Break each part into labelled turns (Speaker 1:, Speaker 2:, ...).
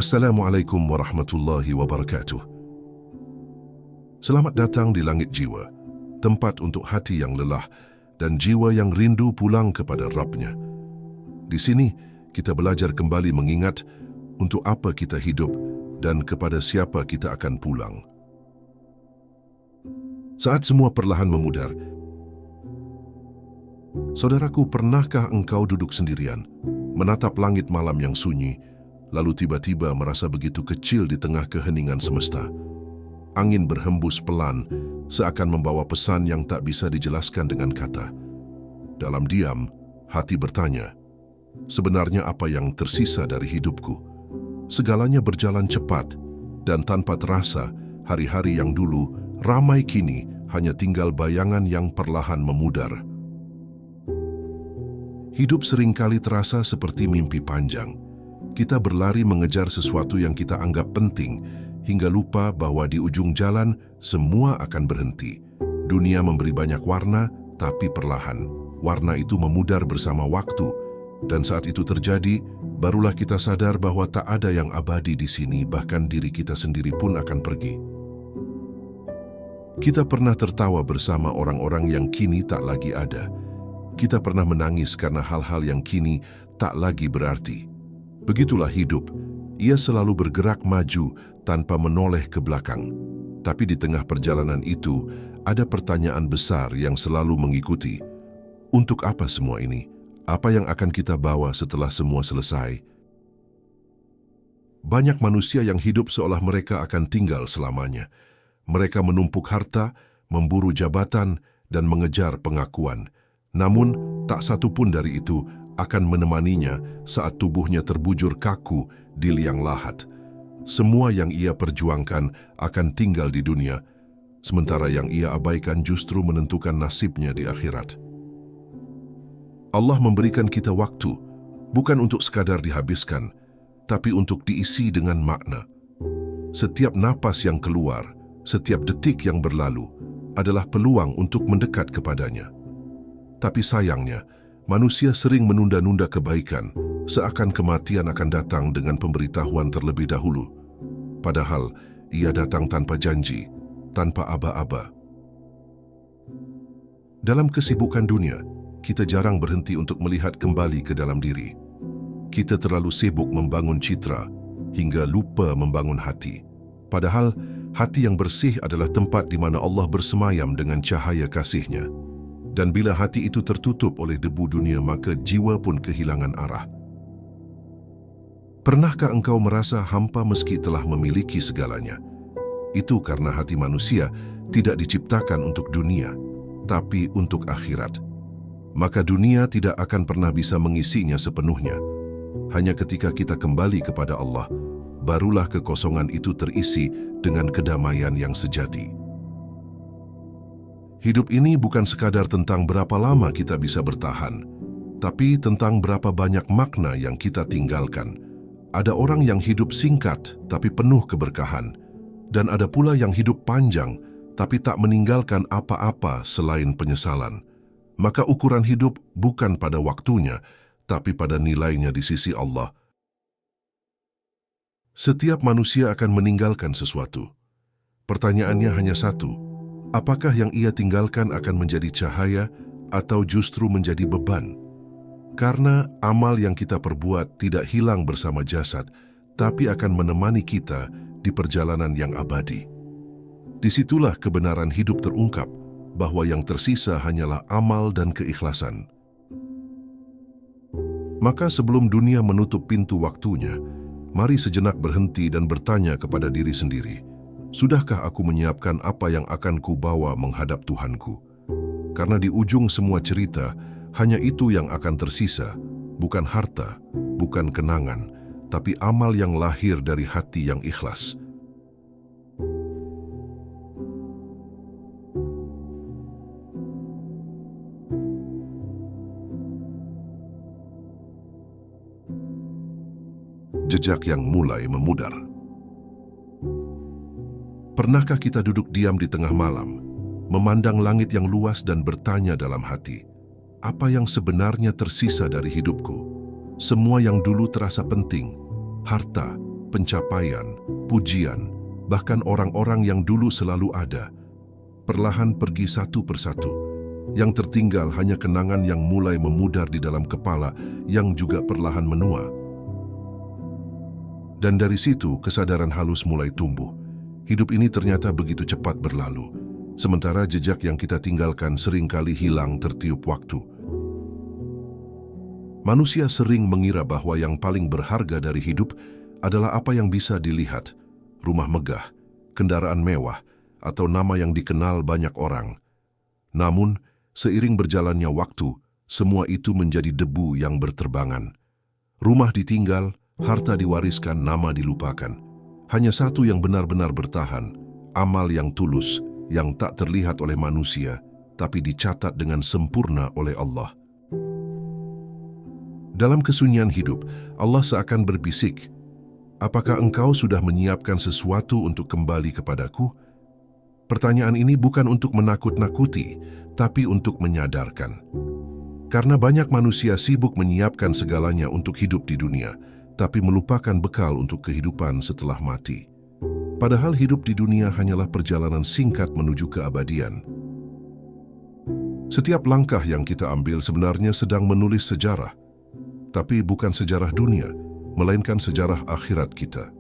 Speaker 1: Assalamualaikum warahmatullahi wabarakatuh. Selamat datang di Langit Jiwa, tempat untuk hati yang lelah dan jiwa yang rindu pulang kepada Rabb-Nya. Di sini, kita belajar kembali mengingat untuk apa kita hidup dan kepada siapa kita akan pulang. Saat semua perlahan memudar, saudaraku, pernahkah engkau duduk sendirian, menatap langit malam yang sunyi, lalu tiba-tiba merasa begitu kecil di tengah keheningan semesta? Angin berhembus pelan, seakan membawa pesan yang tak bisa dijelaskan dengan kata. Dalam diam, hati bertanya, sebenarnya apa yang tersisa dari hidupku? Segalanya berjalan cepat, dan tanpa terasa, hari-hari yang dulu ramai kini hanya tinggal bayangan yang perlahan memudar. Hidup seringkali terasa seperti mimpi panjang. Kita berlari mengejar sesuatu yang kita anggap penting, hingga lupa bahwa di ujung jalan semua akan berhenti. Dunia memberi banyak warna, tapi perlahan. Warna itu memudar bersama waktu, dan saat itu terjadi, barulah kita sadar bahwa tak ada yang abadi di sini, bahkan diri kita sendiri pun akan pergi. Kita pernah tertawa bersama orang-orang yang kini tak lagi ada. Kita pernah menangis karena hal-hal yang kini tak lagi berarti. Begitulah hidup, ia selalu bergerak maju tanpa menoleh ke belakang. Tapi di tengah perjalanan itu, ada pertanyaan besar yang selalu mengikuti. Untuk apa semua ini? Apa yang akan kita bawa setelah semua selesai? Banyak manusia yang hidup seolah mereka akan tinggal selamanya. Mereka menumpuk harta, memburu jabatan, dan mengejar pengakuan. Namun, tak satu pun dari itu akan menemaninya saat tubuhnya terbujur kaku di liang lahat. Semua yang ia perjuangkan akan tinggal di dunia, sementara yang ia abaikan justru menentukan nasibnya di akhirat. Allah memberikan kita waktu, bukan untuk sekadar dihabiskan, tapi untuk diisi dengan makna. Setiap napas yang keluar, setiap detik yang berlalu, adalah peluang untuk mendekat kepadanya. Tapi sayangnya, manusia sering menunda-nunda kebaikan, seakan kematian akan datang dengan pemberitahuan terlebih dahulu. Padahal, ia datang tanpa janji, tanpa aba-aba. Dalam kesibukan dunia, kita jarang berhenti untuk melihat kembali ke dalam diri. Kita terlalu sibuk membangun citra, hingga lupa membangun hati. Padahal, hati yang bersih adalah tempat di mana Allah bersemayam dengan cahaya kasih-Nya. Dan bila hati itu tertutup oleh debu dunia, maka jiwa pun kehilangan arah. Pernahkah engkau merasa hampa meski telah memiliki segalanya? Itu karena hati manusia tidak diciptakan untuk dunia, tapi untuk akhirat. Maka dunia tidak akan pernah bisa mengisinya sepenuhnya. Hanya ketika kita kembali kepada Allah, barulah kekosongan itu terisi dengan kedamaian yang sejati. Hidup ini bukan sekadar tentang berapa lama kita bisa bertahan, tapi tentang berapa banyak makna yang kita tinggalkan. Ada orang yang hidup singkat tapi penuh keberkahan, dan ada pula yang hidup panjang tapi tak meninggalkan apa-apa selain penyesalan. Maka ukuran hidup bukan pada waktunya, tapi pada nilainya di sisi Allah. Setiap manusia akan meninggalkan sesuatu. Pertanyaannya hanya satu. Apakah yang ia tinggalkan akan menjadi cahaya atau justru menjadi beban? Karena amal yang kita perbuat tidak hilang bersama jasad, tapi akan menemani kita di perjalanan yang abadi. Disitulah kebenaran hidup terungkap, bahwa yang tersisa hanyalah amal dan keikhlasan. Maka sebelum dunia menutup pintu waktunya, mari sejenak berhenti dan bertanya kepada diri sendiri, sudahkah aku menyiapkan apa yang akan kubawa menghadap Tuhanku? Karena di ujung semua cerita, hanya itu yang akan tersisa, bukan harta, bukan kenangan, tapi amal yang lahir dari hati yang ikhlas. Jejak yang mulai memudar. Pernahkah kita duduk diam di tengah malam, memandang langit yang luas dan bertanya dalam hati, apa yang sebenarnya tersisa dari hidupku? Semua yang dulu terasa penting, harta, pencapaian, pujian, bahkan orang-orang yang dulu selalu ada, perlahan pergi satu persatu. Yang tertinggal hanya kenangan yang mulai memudar di dalam kepala yang juga perlahan menua. Dan dari situ kesadaran halus mulai tumbuh. Hidup ini ternyata begitu cepat berlalu, sementara jejak yang kita tinggalkan seringkali hilang tertiup waktu. Manusia sering mengira bahwa yang paling berharga dari hidup adalah apa yang bisa dilihat, rumah megah, kendaraan mewah, atau nama yang dikenal banyak orang. Namun, seiring berjalannya waktu, semua itu menjadi debu yang berterbangan. Rumah ditinggal, harta diwariskan, nama dilupakan. Hanya satu yang benar-benar bertahan, amal yang tulus, yang tak terlihat oleh manusia, tapi dicatat dengan sempurna oleh Allah. Dalam kesunyian hidup, Allah seakan berbisik, "Apakah engkau sudah menyiapkan sesuatu untuk kembali kepadaku?" Pertanyaan ini bukan untuk menakut-nakuti, tapi untuk menyadarkan. Karena banyak manusia sibuk menyiapkan segalanya untuk hidup di dunia, tapi melupakan bekal untuk kehidupan setelah mati. Padahal hidup di dunia hanyalah perjalanan singkat menuju keabadian. Setiap langkah yang kita ambil sebenarnya sedang menulis sejarah, tapi bukan sejarah dunia, melainkan sejarah akhirat kita.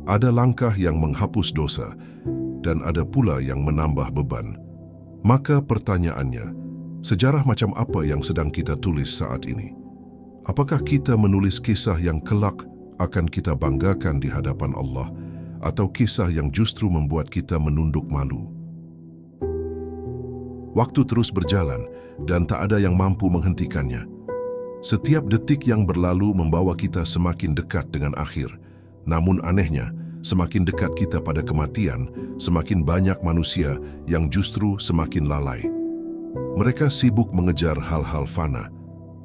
Speaker 1: Ada langkah yang menghapus dosa, dan ada pula yang menambah beban. Maka pertanyaannya, sejarah macam apa yang sedang kita tulis saat ini? Apakah kita menulis kisah yang kelak akan kita banggakan di hadapan Allah, atau kisah yang justru membuat kita menunduk malu? Waktu terus berjalan, dan tak ada yang mampu menghentikannya. Setiap detik yang berlalu membawa kita semakin dekat dengan akhir. Namun anehnya, semakin dekat kita pada kematian, semakin banyak manusia yang justru semakin lalai. Mereka sibuk mengejar hal-hal fana,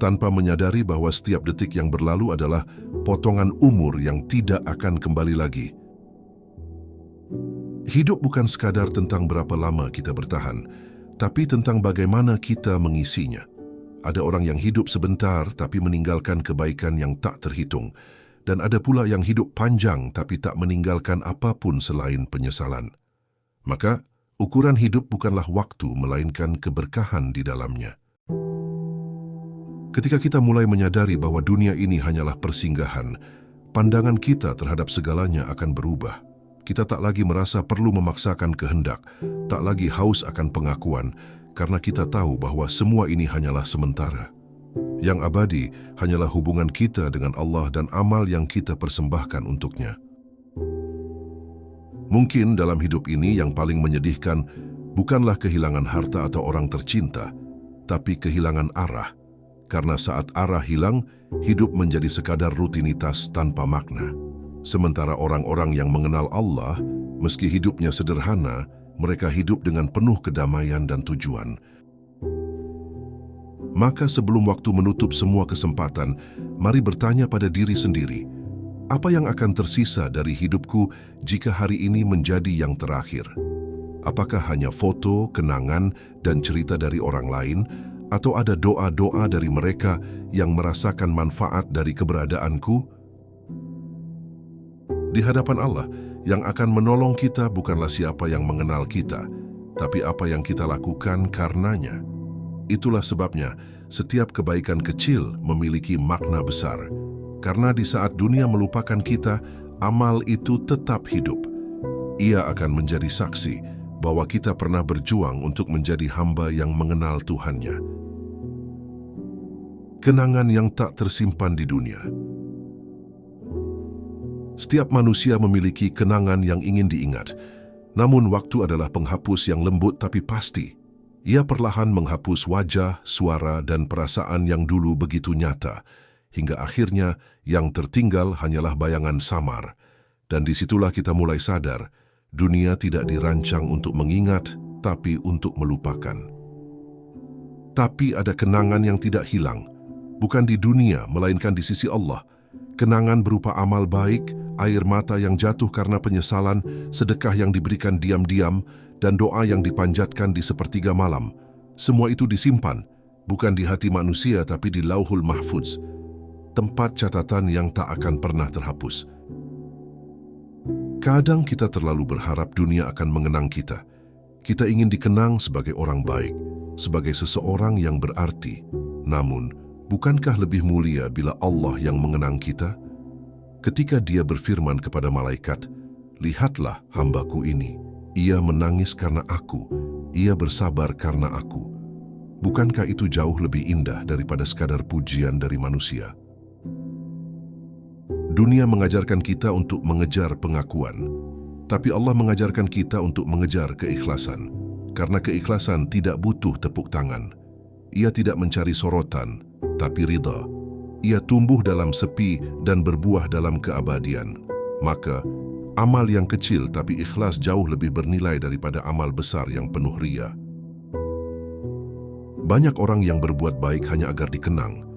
Speaker 1: tanpa menyadari bahwa setiap detik yang berlalu adalah potongan umur yang tidak akan kembali lagi. Hidup bukan sekadar tentang berapa lama kita bertahan, tapi tentang bagaimana kita mengisinya. Ada orang yang hidup sebentar tapi meninggalkan kebaikan yang tak terhitung, dan ada pula yang hidup panjang tapi tak meninggalkan apapun selain penyesalan. Maka, ukuran hidup bukanlah waktu melainkan keberkahan di dalamnya. Ketika kita mulai menyadari bahwa dunia ini hanyalah persinggahan, pandangan kita terhadap segalanya akan berubah. Kita tak lagi merasa perlu memaksakan kehendak, tak lagi haus akan pengakuan, karena kita tahu bahwa semua ini hanyalah sementara. Yang abadi hanyalah hubungan kita dengan Allah dan amal yang kita persembahkan untuknya. Mungkin dalam hidup ini yang paling menyedihkan bukanlah kehilangan harta atau orang tercinta, tapi kehilangan arah. Karena saat arah hilang, hidup menjadi sekadar rutinitas tanpa makna. Sementara orang-orang yang mengenal Allah, meski hidupnya sederhana, mereka hidup dengan penuh kedamaian dan tujuan. Maka sebelum waktu menutup semua kesempatan, mari bertanya pada diri sendiri, apa yang akan tersisa dari hidupku jika hari ini menjadi yang terakhir? Apakah hanya foto, kenangan, dan cerita dari orang lain, atau ada doa-doa dari mereka yang merasakan manfaat dari keberadaanku? Di hadapan Allah, yang akan menolong kita bukanlah siapa yang mengenal kita, tapi apa yang kita lakukan karenanya. Itulah sebabnya setiap kebaikan kecil memiliki makna besar. Karena di saat dunia melupakan kita, amal itu tetap hidup. Ia akan menjadi saksi bahwa kita pernah berjuang untuk menjadi hamba yang mengenal Tuhannya. Kenangan yang tak tersimpan di dunia. Setiap manusia memiliki kenangan yang ingin diingat, namun waktu adalah penghapus yang lembut tapi pasti. Ia perlahan menghapus wajah, suara, dan perasaan yang dulu begitu nyata, hingga akhirnya yang tertinggal hanyalah bayangan samar. Dan disitulah kita mulai sadar, dunia tidak dirancang untuk mengingat, tapi untuk melupakan. Tapi ada kenangan yang tidak hilang, bukan di dunia, melainkan di sisi Allah. Kenangan berupa amal baik, air mata yang jatuh karena penyesalan, sedekah yang diberikan diam-diam, dan doa yang dipanjatkan di sepertiga malam. Semua itu disimpan, bukan di hati manusia tapi di Lauhul Mahfuz, tempat catatan yang tak akan pernah terhapus. Kadang kita terlalu berharap dunia akan mengenang kita. Kita ingin dikenang sebagai orang baik, sebagai seseorang yang berarti. Namun, bukankah lebih mulia bila Allah yang mengenang kita? Ketika Dia berfirman kepada malaikat, "Lihatlah hambaku ini, ia menangis karena aku, ia bersabar karena aku." Bukankah itu jauh lebih indah daripada sekadar pujian dari manusia? Dunia mengajarkan kita untuk mengejar pengakuan, tapi Allah mengajarkan kita untuk mengejar keikhlasan. Karena keikhlasan tidak butuh tepuk tangan. Ia tidak mencari sorotan, tapi ridha. Ia tumbuh dalam sepi dan berbuah dalam keabadian. Maka, amal yang kecil tapi ikhlas jauh lebih bernilai daripada amal besar yang penuh ria. Banyak orang yang berbuat baik hanya agar dikenang,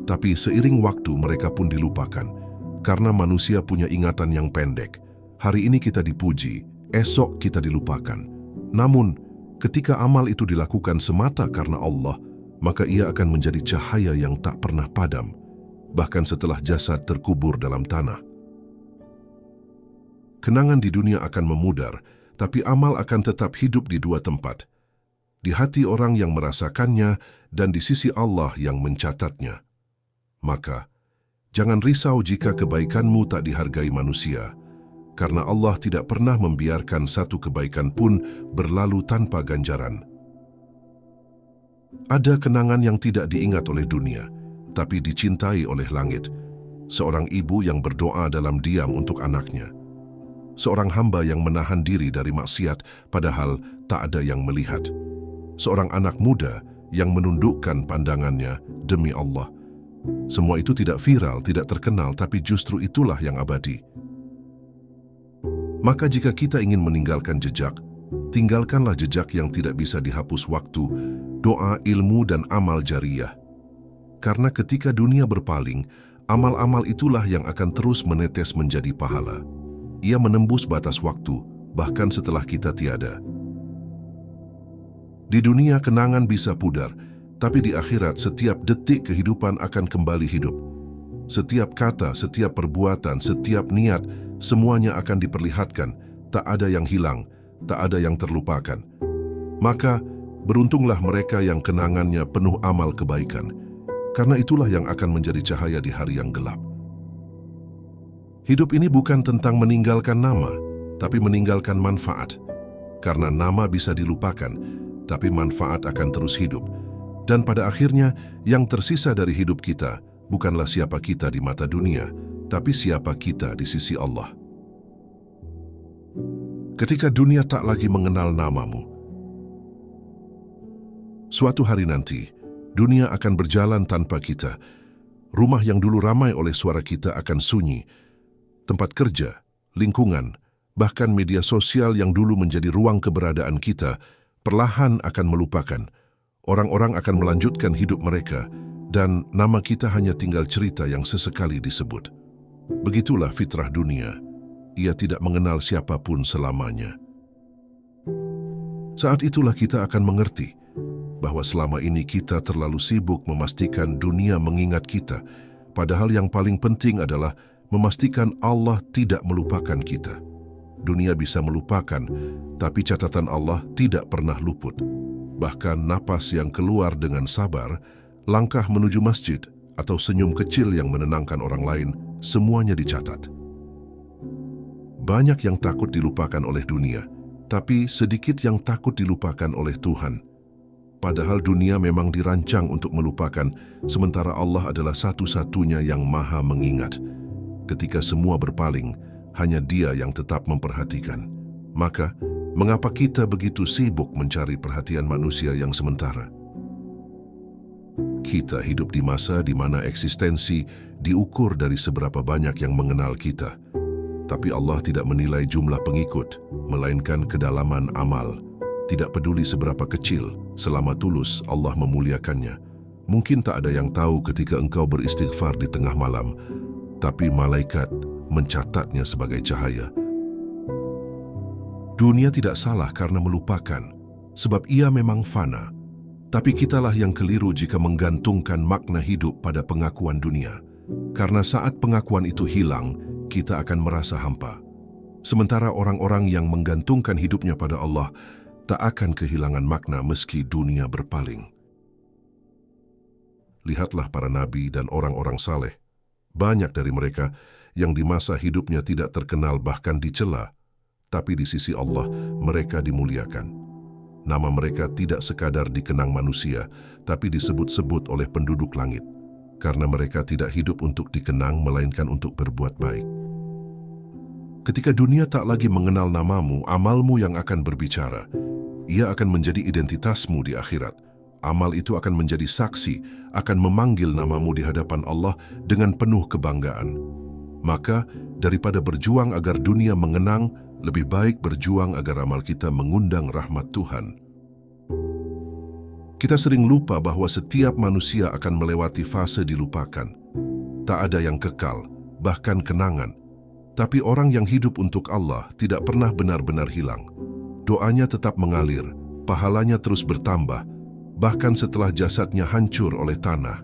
Speaker 1: tapi seiring waktu mereka pun dilupakan. Karena manusia punya ingatan yang pendek. Hari ini kita dipuji, esok kita dilupakan. Namun, ketika amal itu dilakukan semata karena Allah, maka ia akan menjadi cahaya yang tak pernah padam, bahkan setelah jasad terkubur dalam tanah. Kenangan di dunia akan memudar, tapi amal akan tetap hidup di dua tempat. Di hati orang yang merasakannya dan di sisi Allah yang mencatatnya. Maka, jangan risau jika kebaikanmu tak dihargai manusia, karena Allah tidak pernah membiarkan satu kebaikan pun berlalu tanpa ganjaran. Ada kenangan yang tidak diingat oleh dunia, tapi dicintai oleh langit. Seorang ibu yang berdoa dalam diam untuk anaknya. Seorang hamba yang menahan diri dari maksiat padahal tak ada yang melihat. Seorang anak muda yang menundukkan pandangannya demi Allah. Semua itu tidak viral, tidak terkenal, tapi justru itulah yang abadi. Maka jika kita ingin meninggalkan jejak, tinggalkanlah jejak yang tidak bisa dihapus waktu, doa, ilmu, dan amal jariyah. Karena ketika dunia berpaling, amal-amal itulah yang akan terus menetes menjadi pahala. Ia menembus batas waktu, bahkan setelah kita tiada. Di dunia kenangan bisa pudar, tapi di akhirat setiap detik kehidupan akan kembali hidup. Setiap kata, setiap perbuatan, setiap niat, semuanya akan diperlihatkan. Tak ada yang hilang, tak ada yang terlupakan. Maka, beruntunglah mereka yang kenangannya penuh amal kebaikan, karena itulah yang akan menjadi cahaya di hari yang gelap. Hidup ini bukan tentang meninggalkan nama, tapi meninggalkan manfaat. Karena nama bisa dilupakan, tapi manfaat akan terus hidup. Dan pada akhirnya, yang tersisa dari hidup kita bukanlah siapa kita di mata dunia, tapi siapa kita di sisi Allah. Ketika dunia tak lagi mengenal namamu, suatu hari nanti, dunia akan berjalan tanpa kita. Rumah yang dulu ramai oleh suara kita akan sunyi. Tempat kerja, lingkungan, bahkan media sosial yang dulu menjadi ruang keberadaan kita, perlahan akan melupakan. Orang-orang akan melanjutkan hidup mereka, dan nama kita hanya tinggal cerita yang sesekali disebut. Begitulah fitrah dunia. Ia tidak mengenal siapapun selamanya. Saat itulah kita akan mengerti bahwa selama ini kita terlalu sibuk memastikan dunia mengingat kita, padahal yang paling penting adalah memastikan Allah tidak melupakan kita. Dunia bisa melupakan, tapi catatan Allah tidak pernah luput. Bahkan napas yang keluar dengan sabar, langkah menuju masjid, atau senyum kecil yang menenangkan orang lain, semuanya dicatat. Banyak yang takut dilupakan oleh dunia, tapi sedikit yang takut dilupakan oleh Tuhan. Padahal dunia memang dirancang untuk melupakan, sementara Allah adalah satu-satunya yang maha mengingat. Ketika semua berpaling, hanya Dia yang tetap memperhatikan. Maka, mengapa kita begitu sibuk mencari perhatian manusia yang sementara? Kita hidup di masa di mana eksistensi diukur dari seberapa banyak yang mengenal kita. Tapi Allah tidak menilai jumlah pengikut, melainkan kedalaman amal. Tidak peduli seberapa kecil, selama tulus Allah memuliakannya. Mungkin tak ada yang tahu ketika engkau beristighfar di tengah malam, tapi malaikat mencatatnya sebagai cahaya. Dunia tidak salah karena melupakan, sebab ia memang fana. Tapi kitalah yang keliru jika menggantungkan makna hidup pada pengakuan dunia. Karena saat pengakuan itu hilang, kita akan merasa hampa. Sementara orang-orang yang menggantungkan hidupnya pada Allah tak akan kehilangan makna meski dunia berpaling. Lihatlah para nabi dan orang-orang saleh. Banyak dari mereka yang di masa hidupnya tidak terkenal bahkan dicela, tapi di sisi Allah mereka dimuliakan. Nama mereka tidak sekadar dikenang manusia, tapi disebut-sebut oleh penduduk langit. Karena mereka tidak hidup untuk dikenang, melainkan untuk berbuat baik. Ketika dunia tak lagi mengenal namamu, amalmu yang akan berbicara. Ia akan menjadi identitasmu di akhirat. Amal itu akan menjadi saksi, akan memanggil namamu di hadapan Allah dengan penuh kebanggaan. Maka, daripada berjuang agar dunia mengenang, lebih baik berjuang agar amal kita mengundang rahmat Tuhan. Kita sering lupa bahwa setiap manusia akan melewati fase dilupakan. Tak ada yang kekal, bahkan kenangan. Tapi orang yang hidup untuk Allah tidak pernah benar-benar hilang. Doanya tetap mengalir, pahalanya terus bertambah, bahkan setelah jasadnya hancur oleh tanah.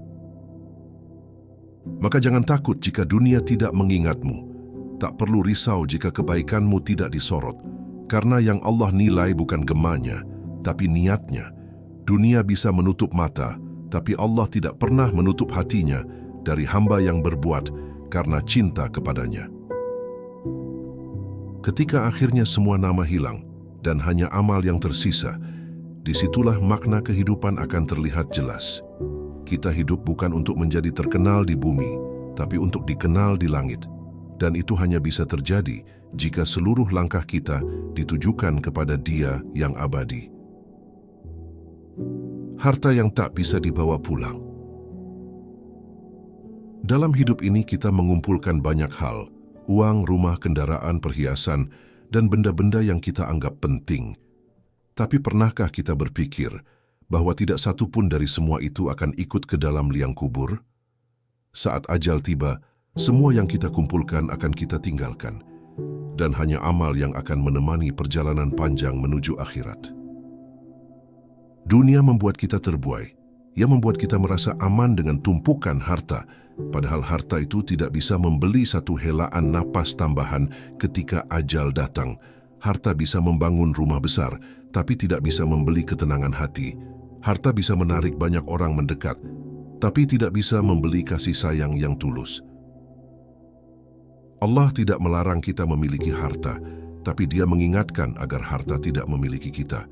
Speaker 1: Maka jangan takut jika dunia tidak mengingatmu. Tak perlu risau jika kebaikanmu tidak disorot, karena yang Allah nilai bukan gemanya, tapi niatnya. Dunia bisa menutup mata, tapi Allah tidak pernah menutup hatinya dari hamba yang berbuat karena cinta kepadanya. Ketika akhirnya semua nama hilang dan hanya amal yang tersisa, disitulah makna kehidupan akan terlihat jelas. Kita hidup bukan untuk menjadi terkenal di bumi, tapi untuk dikenal di langit. Dan itu hanya bisa terjadi jika seluruh langkah kita ditujukan kepada Dia yang abadi. Harta yang tak bisa dibawa pulang. Dalam hidup ini kita mengumpulkan banyak hal, uang, rumah, kendaraan, perhiasan, dan benda-benda yang kita anggap penting. Tapi pernahkah kita berpikir bahwa tidak satu pun dari semua itu akan ikut ke dalam liang kubur? Saat ajal tiba, semua yang kita kumpulkan akan kita tinggalkan, dan hanya amal yang akan menemani perjalanan panjang menuju akhirat. Dunia membuat kita terbuai. Ia membuat kita merasa aman dengan tumpukan harta, padahal harta itu tidak bisa membeli satu helaan napas tambahan ketika ajal datang. Harta bisa membangun rumah besar, tapi tidak bisa membeli ketenangan hati. Harta bisa menarik banyak orang mendekat, tapi tidak bisa membeli kasih sayang yang tulus. Allah tidak melarang kita memiliki harta, tapi Dia mengingatkan agar harta tidak memiliki kita.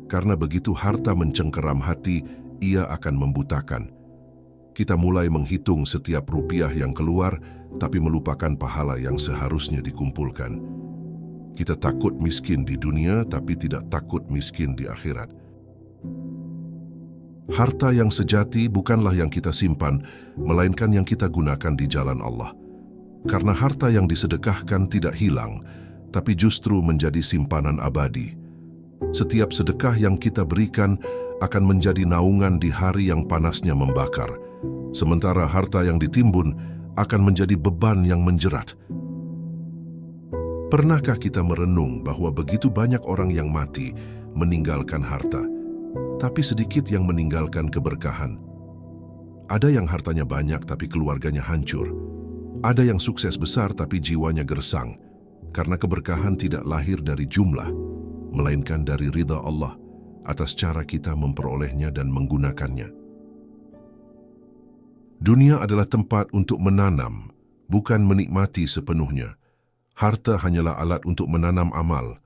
Speaker 1: Karena begitu harta mencengkeram hati, ia akan membutakan. Kita mulai menghitung setiap rupiah yang keluar, tapi melupakan pahala yang seharusnya dikumpulkan. Kita takut miskin di dunia, tapi tidak takut miskin di akhirat. Harta yang sejati bukanlah yang kita simpan, melainkan yang kita gunakan di jalan Allah. Karena harta yang disedekahkan tidak hilang, tapi justru menjadi simpanan abadi. Setiap sedekah yang kita berikan akan menjadi naungan di hari yang panasnya membakar. Sementara harta yang ditimbun akan menjadi beban yang menjerat. Pernahkah kita merenung bahwa begitu banyak orang yang mati meninggalkan harta, tapi sedikit yang meninggalkan keberkahan? Ada yang hartanya banyak tapi keluarganya hancur. Ada yang sukses besar tapi jiwanya gersang, karena keberkahan tidak lahir dari jumlah, melainkan dari ridha Allah atas cara kita memperolehnya dan menggunakannya. Dunia adalah tempat untuk menanam, bukan menikmati sepenuhnya. Harta hanyalah alat untuk menanam amal.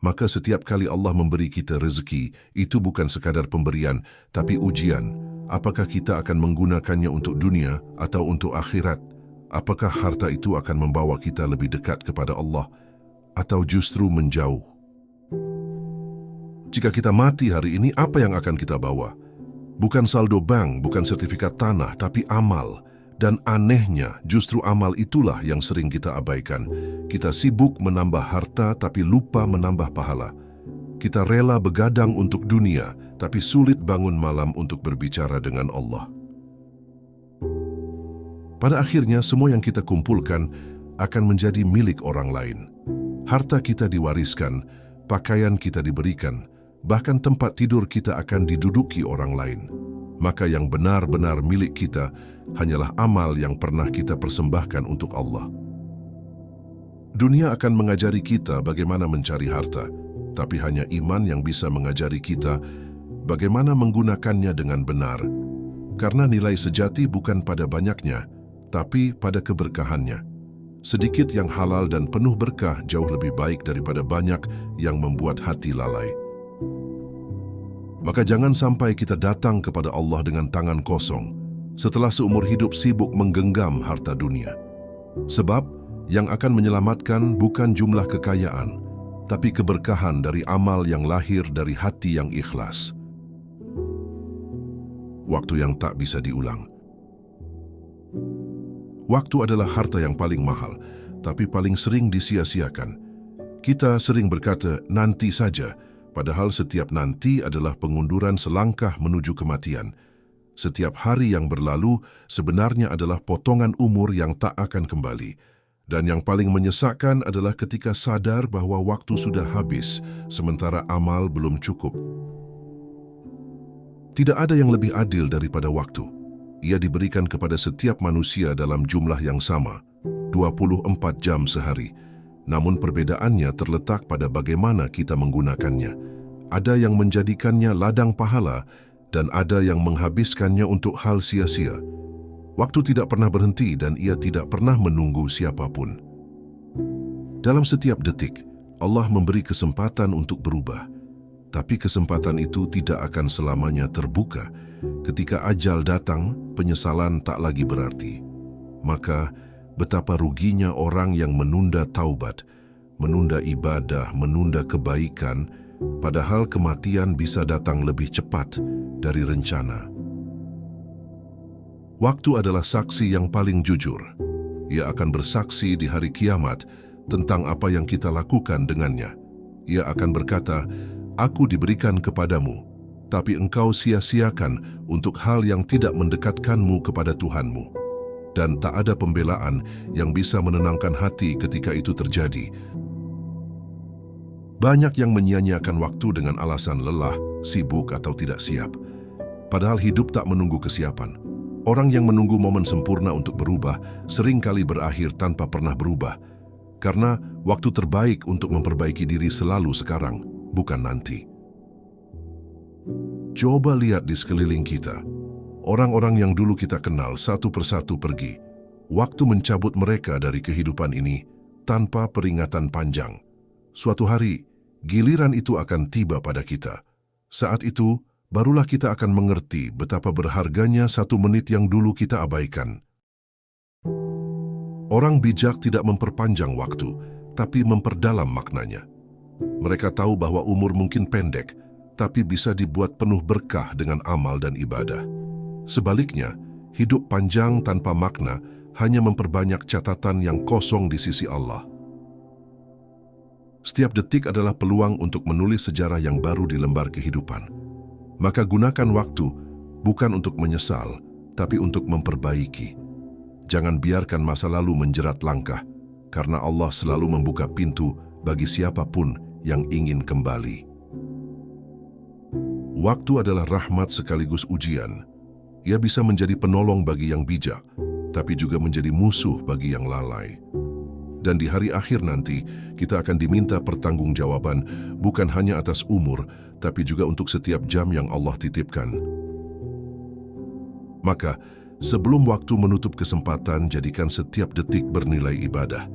Speaker 1: Maka setiap kali Allah memberi kita rezeki, itu bukan sekadar pemberian, tapi ujian. Apakah kita akan menggunakannya untuk dunia atau untuk akhirat? Apakah harta itu akan membawa kita lebih dekat kepada Allah atau justru menjauh? Jika kita mati hari ini, apa yang akan kita bawa? Bukan saldo bank, bukan sertifikat tanah, tapi amal. Dan anehnya, justru amal itulah yang sering kita abaikan. Kita sibuk menambah harta, tapi lupa menambah pahala. Kita rela begadang untuk dunia, tapi sulit bangun malam untuk berbicara dengan Allah. Pada akhirnya, semua yang kita kumpulkan akan menjadi milik orang lain. Harta kita diwariskan, pakaian kita diberikan, bahkan tempat tidur kita akan diduduki orang lain. Maka yang benar-benar milik kita hanyalah amal yang pernah kita persembahkan untuk Allah. Dunia akan mengajari kita bagaimana mencari harta, tapi hanya iman yang bisa mengajari kita bagaimana menggunakannya dengan benar. Karena nilai sejati bukan pada banyaknya, tapi pada keberkahannya. Sedikit yang halal dan penuh berkah jauh lebih baik daripada banyak yang membuat hati lalai. Maka jangan sampai kita datang kepada Allah dengan tangan kosong setelah seumur hidup sibuk menggenggam harta dunia. Sebab yang akan menyelamatkan bukan jumlah kekayaan, tapi keberkahan dari amal yang lahir dari hati yang ikhlas. Waktu yang tak bisa diulang. Waktu adalah harta yang paling mahal, tapi paling sering disia-siakan. Kita sering berkata, nanti saja, padahal setiap nanti adalah pengunduran selangkah menuju kematian. Setiap hari yang berlalu sebenarnya adalah potongan umur yang tak akan kembali. Dan yang paling menyesakkan adalah ketika sadar bahwa waktu sudah habis, sementara amal belum cukup. Tidak ada yang lebih adil daripada waktu. Ia diberikan kepada setiap manusia dalam jumlah yang sama, 24 jam sehari. Namun perbedaannya terletak pada bagaimana kita menggunakannya. Ada yang menjadikannya ladang pahala dan ada yang menghabiskannya untuk hal sia-sia. Waktu tidak pernah berhenti dan ia tidak pernah menunggu siapapun. Dalam setiap detik, Allah memberi kesempatan untuk berubah. Tapi kesempatan itu tidak akan selamanya terbuka. Ketika ajal datang, penyesalan tak lagi berarti. Maka, betapa ruginya orang yang menunda taubat, menunda ibadah, menunda kebaikan, padahal kematian bisa datang lebih cepat dari rencana. Waktu adalah saksi yang paling jujur. Ia akan bersaksi di hari kiamat tentang apa yang kita lakukan dengannya. Ia akan berkata, "Aku diberikan kepadamu, tapi engkau sia-siakan untuk hal yang tidak mendekatkanmu kepada Tuhanmu." Dan tak ada pembelaan yang bisa menenangkan hati ketika itu terjadi. Banyak yang menyia-nyiakan waktu dengan alasan lelah, sibuk atau tidak siap. Padahal hidup tak menunggu kesiapan. Orang yang menunggu momen sempurna untuk berubah seringkali berakhir tanpa pernah berubah. Karena waktu terbaik untuk memperbaiki diri selalu sekarang, bukan nanti. Coba lihat di sekeliling kita. Orang-orang yang dulu kita kenal satu persatu pergi. Waktu mencabut mereka dari kehidupan ini tanpa peringatan panjang. Suatu hari, giliran itu akan tiba pada kita. Saat itu, barulah kita akan mengerti betapa berharganya 1 menit yang dulu kita abaikan. Orang bijak tidak memperpanjang waktu, tapi memperdalam maknanya. Mereka tahu bahwa umur mungkin pendek, tapi bisa dibuat penuh berkah dengan amal dan ibadah. Sebaliknya, hidup panjang tanpa makna hanya memperbanyak catatan yang kosong di sisi Allah. Setiap detik adalah peluang untuk menulis sejarah yang baru di lembar kehidupan. Maka gunakan waktu bukan untuk menyesal, tapi untuk memperbaiki. Jangan biarkan masa lalu menjerat langkah, karena Allah selalu membuka pintu bagi siapapun yang ingin kembali. Waktu adalah rahmat sekaligus ujian. Ia bisa menjadi penolong bagi yang bijak, tapi juga menjadi musuh bagi yang lalai. Dan di hari akhir nanti, kita akan diminta pertanggungjawaban bukan hanya atas umur, tapi juga untuk setiap jam yang Allah titipkan. Maka, sebelum waktu menutup kesempatan, jadikan setiap detik bernilai ibadah.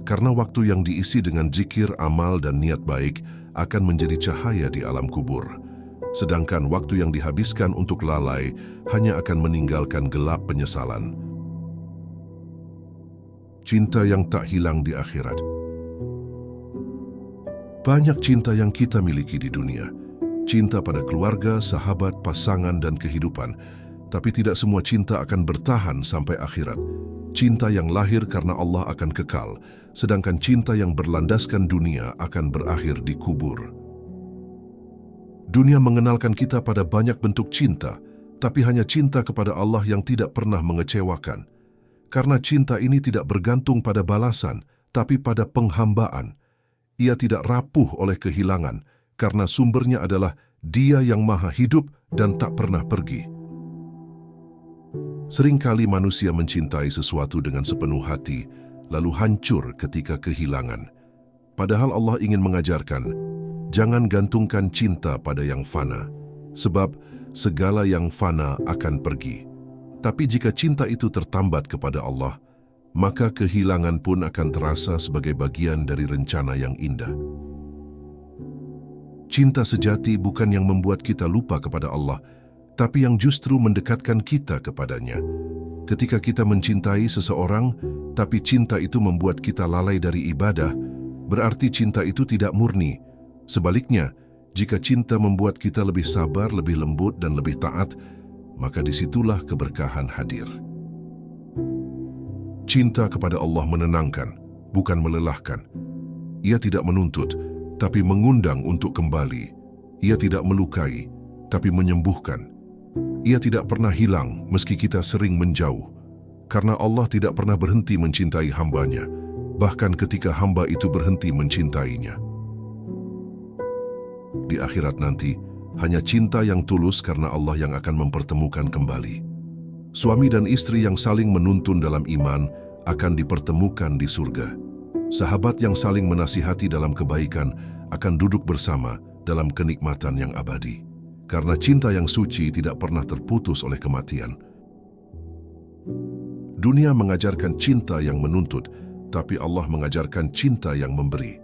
Speaker 1: Karena waktu yang diisi dengan zikir, amal, dan niat baik akan menjadi cahaya di alam kubur. Sedangkan waktu yang dihabiskan untuk lalai hanya akan meninggalkan gelap penyesalan. Cinta yang tak hilang di akhirat. Banyak cinta yang kita miliki di dunia. Cinta pada keluarga, sahabat, pasangan, dan kehidupan. Tapi tidak semua cinta akan bertahan sampai akhirat. Cinta yang lahir karena Allah akan kekal, sedangkan cinta yang berlandaskan dunia akan berakhir di kubur. Dunia mengenalkan kita pada banyak bentuk cinta, tapi hanya cinta kepada Allah yang tidak pernah mengecewakan. Karena cinta ini tidak bergantung pada balasan, tapi pada penghambaan. Ia tidak rapuh oleh kehilangan, karena sumbernya adalah Dia yang maha hidup dan tak pernah pergi. Seringkali manusia mencintai sesuatu dengan sepenuh hati, lalu hancur ketika kehilangan. Padahal Allah ingin mengajarkan, jangan gantungkan cinta pada yang fana, sebab segala yang fana akan pergi. Tapi jika cinta itu tertambat kepada Allah, maka kehilangan pun akan terasa sebagai bagian dari rencana yang indah. Cinta sejati bukan yang membuat kita lupa kepada Allah, tapi yang justru mendekatkan kita kepadanya. Ketika kita mencintai seseorang, tapi cinta itu membuat kita lalai dari ibadah, berarti cinta itu tidak murni. Sebaliknya, jika cinta membuat kita lebih sabar, lebih lembut, dan lebih taat, maka disitulah keberkahan hadir. Cinta kepada Allah menenangkan, bukan melelahkan. Ia tidak menuntut, tapi mengundang untuk kembali. Ia tidak melukai, tapi menyembuhkan. Ia tidak pernah hilang meski kita sering menjauh. Karena Allah tidak pernah berhenti mencintai hamba-Nya, bahkan ketika hamba itu berhenti mencintainya. Di akhirat nanti, hanya cinta yang tulus karena Allah yang akan mempertemukan kembali. Suami dan istri yang saling menuntun dalam iman akan dipertemukan di surga. Sahabat yang saling menasihati dalam kebaikan akan duduk bersama dalam kenikmatan yang abadi. Karena cinta yang suci tidak pernah terputus oleh kematian. Dunia mengajarkan cinta yang menuntut, tapi Allah mengajarkan cinta yang memberi.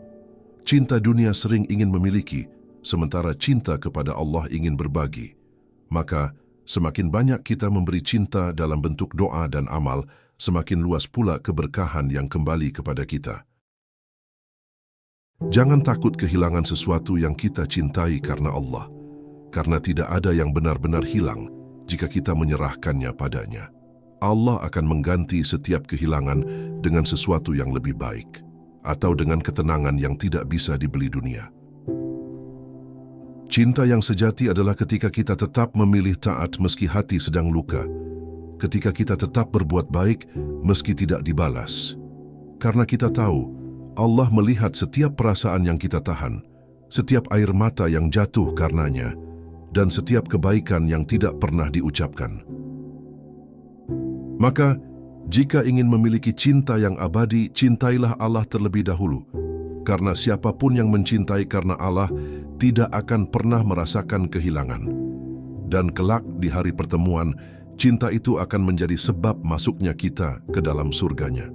Speaker 1: Cinta dunia sering ingin memiliki, sementara cinta kepada Allah ingin berbagi. Maka, semakin banyak kita memberi cinta dalam bentuk doa dan amal, semakin luas pula keberkahan yang kembali kepada kita. Jangan takut kehilangan sesuatu yang kita cintai karena Allah, karena tidak ada yang benar-benar hilang jika kita menyerahkannya padanya. Allah akan mengganti setiap kehilangan dengan sesuatu yang lebih baik, atau dengan ketenangan yang tidak bisa dibeli dunia. Cinta yang sejati adalah ketika kita tetap memilih taat meski hati sedang luka, ketika kita tetap berbuat baik meski tidak dibalas. Karena kita tahu, Allah melihat setiap perasaan yang kita tahan, setiap air mata yang jatuh karenanya, dan setiap kebaikan yang tidak pernah diucapkan. Maka, jika ingin memiliki cinta yang abadi, cintailah Allah terlebih dahulu. Karena siapapun yang mencintai karena Allah tidak akan pernah merasakan kehilangan. Dan kelak di hari pertemuan, cinta itu akan menjadi sebab masuknya kita ke dalam surganya.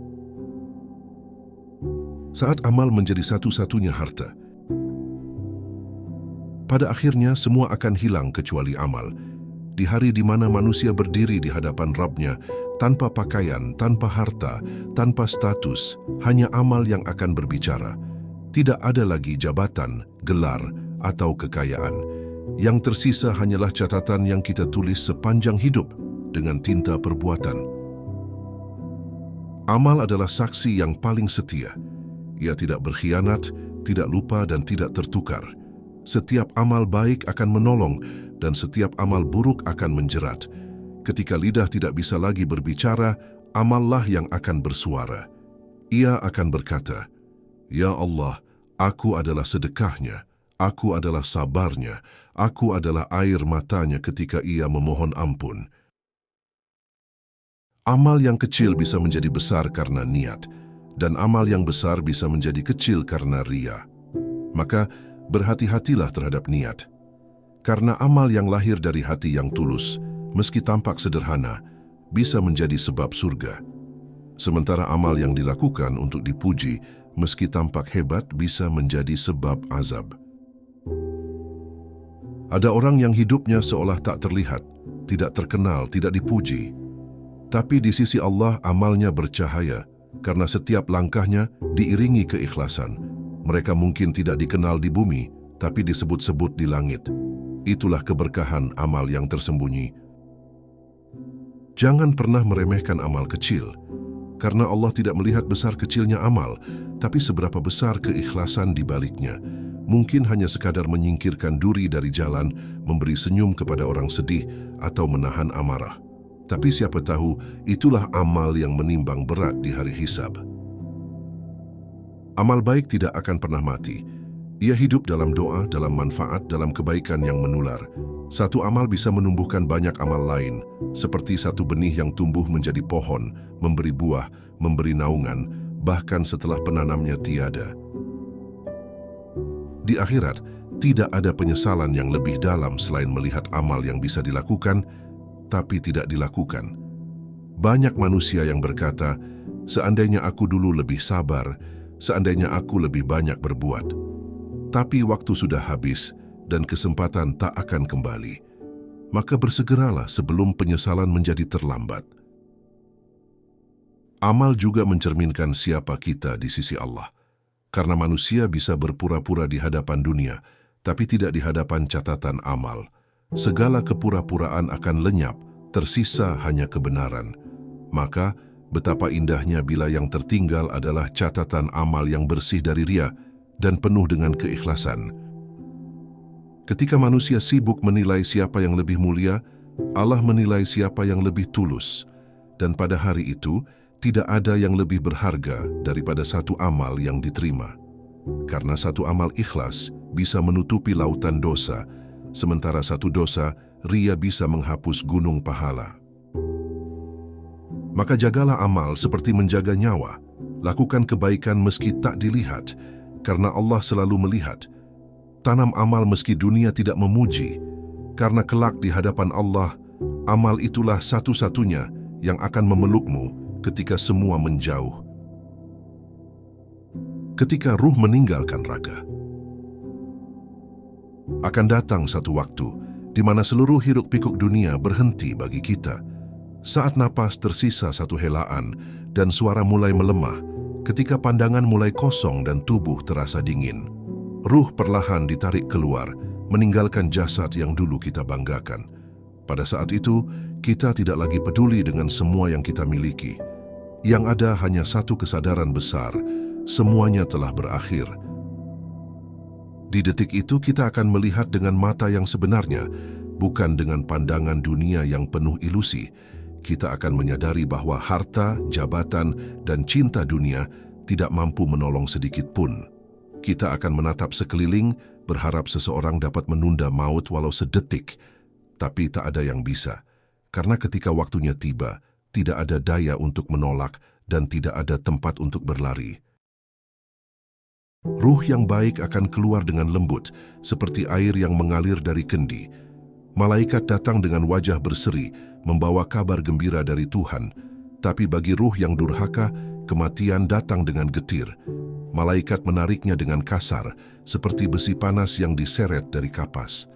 Speaker 1: Saat amal menjadi satu-satunya harta, pada akhirnya semua akan hilang kecuali amal. Di hari di mana manusia berdiri di hadapan Rabb-Nya, tanpa pakaian, tanpa harta, tanpa status, hanya amal yang akan berbicara. Tidak ada lagi jabatan, gelar, atau kekayaan. Yang tersisa hanyalah catatan yang kita tulis sepanjang hidup dengan tinta perbuatan. Amal adalah saksi yang paling setia. Ia tidak berkhianat, tidak lupa, dan tidak tertukar. Setiap amal baik akan menolong, dan setiap amal buruk akan menjerat. Ketika lidah tidak bisa lagi berbicara, amallah yang akan bersuara. Ia akan berkata, "Ya Allah, aku adalah sedekahnya, aku adalah sabarnya, aku adalah air matanya ketika ia memohon ampun." Amal yang kecil bisa menjadi besar karena niat, dan amal yang besar bisa menjadi kecil karena ria. Maka, berhati-hatilah terhadap niat. Karena amal yang lahir dari hati yang tulus, meski tampak sederhana, bisa menjadi sebab surga. Sementara amal yang dilakukan untuk dipuji, meski tampak hebat, bisa menjadi sebab azab. Ada orang yang hidupnya seolah tak terlihat, tidak terkenal, tidak dipuji. Tapi di sisi Allah amalnya bercahaya, karena setiap langkahnya diiringi keikhlasan. Mereka mungkin tidak dikenal di bumi, tapi disebut-sebut di langit. Itulah keberkahan amal yang tersembunyi. Jangan pernah meremehkan amal kecil, karena Allah tidak melihat besar kecilnya amal, tapi seberapa besar keikhlasan di baliknya. Mungkin hanya sekadar menyingkirkan duri dari jalan, memberi senyum kepada orang sedih, atau menahan amarah. Tapi siapa tahu, itulah amal yang menimbang berat di hari hisab. Amal baik tidak akan pernah mati. Ia hidup dalam doa, dalam manfaat, dalam kebaikan yang menular. Satu amal bisa menumbuhkan banyak amal lain, seperti satu benih yang tumbuh menjadi pohon, memberi buah, memberi naungan, bahkan setelah penanamnya tiada. Di akhirat, tidak ada penyesalan yang lebih dalam selain melihat amal yang bisa dilakukan, tapi tidak dilakukan. Banyak manusia yang berkata, seandainya aku dulu lebih sabar, seandainya aku lebih banyak berbuat. Tapi waktu sudah habis dan kesempatan tak akan kembali. Maka bersegeralah sebelum penyesalan menjadi terlambat. Amal juga mencerminkan siapa kita di sisi Allah. Karena manusia bisa berpura-pura di hadapan dunia, tapi tidak di hadapan catatan amal. Segala kepura-puraan akan lenyap, tersisa hanya kebenaran. Maka, betapa indahnya bila yang tertinggal adalah catatan amal yang bersih dari ria dan penuh dengan keikhlasan. Ketika manusia sibuk menilai siapa yang lebih mulia, Allah menilai siapa yang lebih tulus. Dan pada hari itu, tidak ada yang lebih berharga daripada satu amal yang diterima. Karena satu amal ikhlas bisa menutupi lautan dosa, sementara satu dosa, ria bisa menghapus gunung pahala. Maka jagalah amal seperti menjaga nyawa. Lakukan kebaikan meski tak dilihat, karena Allah selalu melihat. Tanam amal meski dunia tidak memuji, karena kelak di hadapan Allah, amal itulah satu-satunya yang akan memelukmu ketika semua menjauh. Ketika ruh meninggalkan raga, akan datang satu waktu di mana seluruh hiruk-pikuk dunia berhenti bagi kita. Saat napas tersisa satu helaan dan suara mulai melemah, ketika pandangan mulai kosong dan tubuh terasa dingin, ruh perlahan ditarik keluar, meninggalkan jasad yang dulu kita banggakan. Pada saat itu, kita tidak lagi peduli dengan semua yang kita miliki. Yang ada hanya satu kesadaran besar, semuanya telah berakhir. Di detik itu kita akan melihat dengan mata yang sebenarnya, bukan dengan pandangan dunia yang penuh ilusi. Kita akan menyadari bahwa harta, jabatan, dan cinta dunia tidak mampu menolong sedikit pun. Kita akan menatap sekeliling, berharap seseorang dapat menunda maut walau sedetik, tapi tak ada yang bisa. Karena ketika waktunya tiba, tidak ada daya untuk menolak dan tidak ada tempat untuk berlari. Ruh yang baik akan keluar dengan lembut, seperti air yang mengalir dari kendi. Malaikat datang dengan wajah berseri, membawa kabar gembira dari Tuhan. Tapi bagi ruh yang durhaka, kematian datang dengan getir. Malaikat menariknya dengan kasar, seperti besi panas yang diseret dari kapas.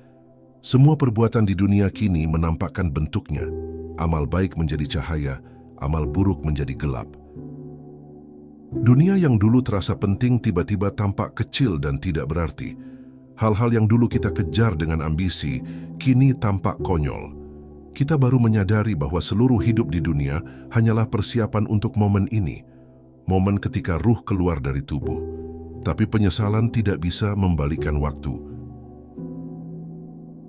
Speaker 1: Semua perbuatan di dunia kini menampakkan bentuknya. Amal baik menjadi cahaya, amal buruk menjadi gelap. Dunia yang dulu terasa penting tiba-tiba tampak kecil dan tidak berarti. Hal-hal yang dulu kita kejar dengan ambisi, kini tampak konyol. Kita baru menyadari bahwa seluruh hidup di dunia hanyalah persiapan untuk momen ini. Momen ketika ruh keluar dari tubuh. Tapi penyesalan tidak bisa membalikan waktu.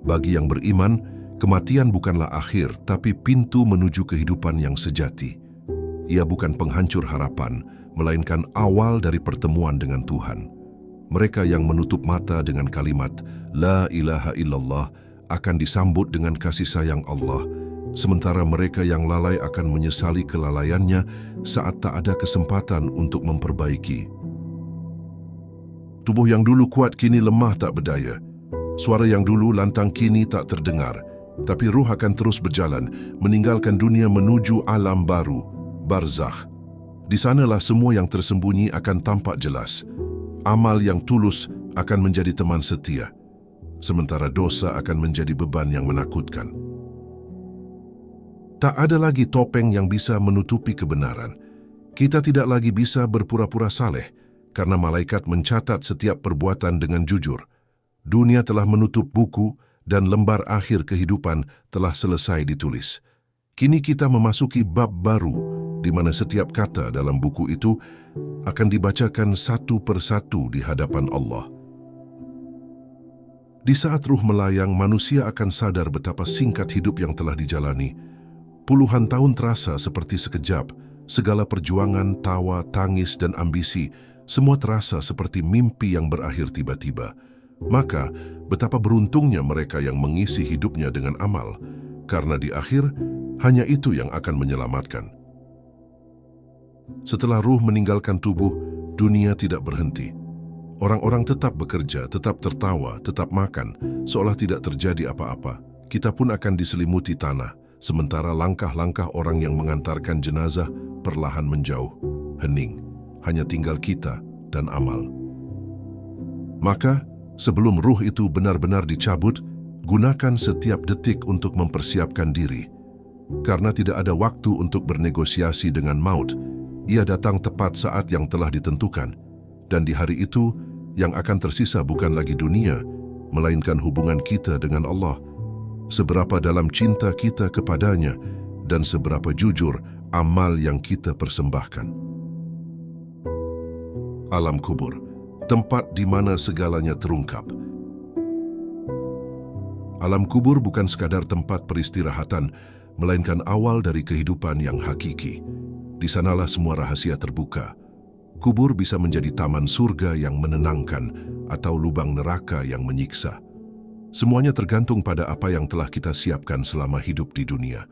Speaker 1: Bagi yang beriman, kematian bukanlah akhir, tapi pintu menuju kehidupan yang sejati. Ia bukan penghancur harapan, melainkan awal dari pertemuan dengan Tuhan. Mereka yang menutup mata dengan kalimat La ilaha illallah akan disambut dengan kasih sayang Allah, sementara mereka yang lalai akan menyesali kelalaiannya saat tak ada kesempatan untuk memperbaiki. Tubuh yang dulu kuat kini lemah tak berdaya. Suara yang dulu lantang kini tak terdengar. Tapi ruh akan terus berjalan, meninggalkan dunia menuju alam baru, barzakh. Di sanalah semua yang tersembunyi akan tampak jelas. Amal yang tulus akan menjadi teman setia, sementara dosa akan menjadi beban yang menakutkan. Tak ada lagi topeng yang bisa menutupi kebenaran. Kita tidak lagi bisa berpura-pura saleh, karena malaikat mencatat setiap perbuatan dengan jujur. Dunia telah menutup buku dan lembar akhir kehidupan telah selesai ditulis. Kini kita memasuki bab baru, di mana setiap kata dalam buku itu akan dibacakan satu persatu di hadapan Allah. Di saat ruh melayang, manusia akan sadar betapa singkat hidup yang telah dijalani. Puluhan tahun terasa seperti sekejap. Segala perjuangan, tawa, tangis, dan ambisi, semua terasa seperti mimpi yang berakhir tiba-tiba. Maka, betapa beruntungnya mereka yang mengisi hidupnya dengan amal, karena di akhir, hanya itu yang akan menyelamatkan. Setelah ruh meninggalkan tubuh, dunia tidak berhenti. Orang-orang tetap bekerja, tetap tertawa, tetap makan, seolah tidak terjadi apa-apa. Kita pun akan diselimuti tanah, sementara langkah-langkah orang yang mengantarkan jenazah perlahan menjauh, hening. Hanya tinggal kita dan amal. Maka, sebelum ruh itu benar-benar dicabut, gunakan setiap detik untuk mempersiapkan diri. Karena tidak ada waktu untuk bernegosiasi dengan maut, ia datang tepat saat yang telah ditentukan. Dan di hari itu, yang akan tersisa bukan lagi dunia, melainkan hubungan kita dengan Allah. Seberapa dalam cinta kita kepadanya, dan seberapa jujur amal yang kita persembahkan. Alam kubur, tempat di mana segalanya terungkap. Alam kubur bukan sekadar tempat peristirahatan, melainkan awal dari kehidupan yang hakiki. Di sanalah semua rahasia terbuka. Kubur bisa menjadi taman surga yang menenangkan atau lubang neraka yang menyiksa. Semuanya tergantung pada apa yang telah kita siapkan selama hidup di dunia.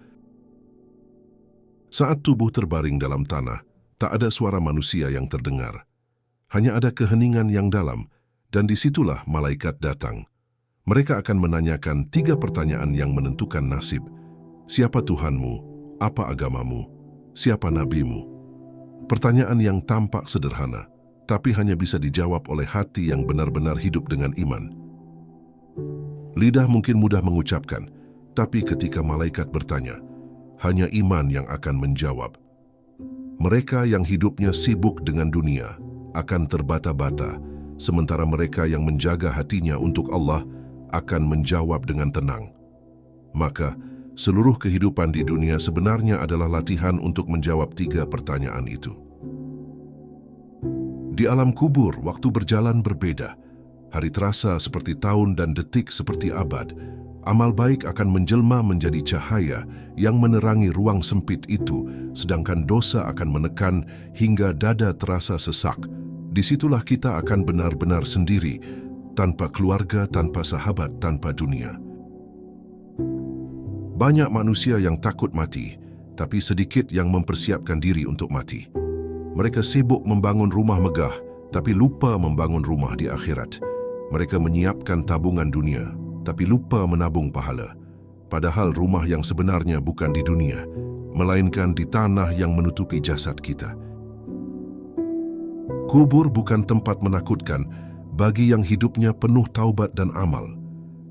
Speaker 1: Saat tubuh terbaring dalam tanah, tak ada suara manusia yang terdengar. Hanya ada keheningan yang dalam, dan disitulah malaikat datang. Mereka akan menanyakan 3 pertanyaan yang menentukan nasib. Siapa Tuhanmu? Apa agamamu? Siapa nabimu? Pertanyaan yang tampak sederhana, tapi hanya bisa dijawab oleh hati yang benar-benar hidup dengan iman. Lidah mungkin mudah mengucapkan, tapi ketika malaikat bertanya, hanya iman yang akan menjawab. Mereka yang hidupnya sibuk dengan dunia akan terbata-bata, sementara mereka yang menjaga hatinya untuk Allah akan menjawab dengan tenang. Maka, seluruh kehidupan di dunia sebenarnya adalah latihan untuk menjawab 3 pertanyaan itu. Di alam kubur, waktu berjalan berbeda. Hari terasa seperti tahun dan detik seperti abad. Amal baik akan menjelma menjadi cahaya yang menerangi ruang sempit itu, sedangkan dosa akan menekan hingga dada terasa sesak. Disitulah kita akan benar-benar sendiri, tanpa keluarga, tanpa sahabat, tanpa dunia. Banyak manusia yang takut mati, tapi sedikit yang mempersiapkan diri untuk mati. Mereka sibuk membangun rumah megah, tapi lupa membangun rumah di akhirat. Mereka menyiapkan tabungan dunia, tapi lupa menabung pahala. Padahal rumah yang sebenarnya bukan di dunia, melainkan di tanah yang menutupi jasad kita. Kubur bukan tempat menakutkan bagi yang hidupnya penuh taubat dan amal.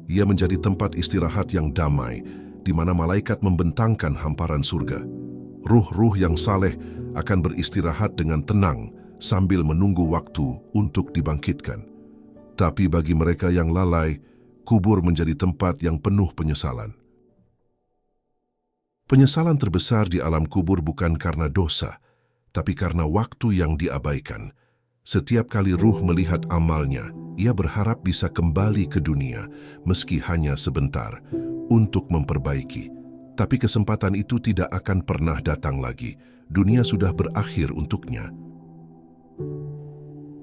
Speaker 1: Ia menjadi tempat istirahat yang damai, di mana malaikat membentangkan hamparan surga. Ruh-ruh yang saleh akan beristirahat dengan tenang sambil menunggu waktu untuk dibangkitkan. Tapi bagi mereka yang lalai, kubur menjadi tempat yang penuh penyesalan. Penyesalan terbesar di alam kubur bukan karena dosa, tapi karena waktu yang diabaikan. Setiap kali ruh melihat amalnya, ia berharap bisa kembali ke dunia, meski hanya sebentar, untuk memperbaiki. Tapi kesempatan itu tidak akan pernah datang lagi. Dunia sudah berakhir untuknya.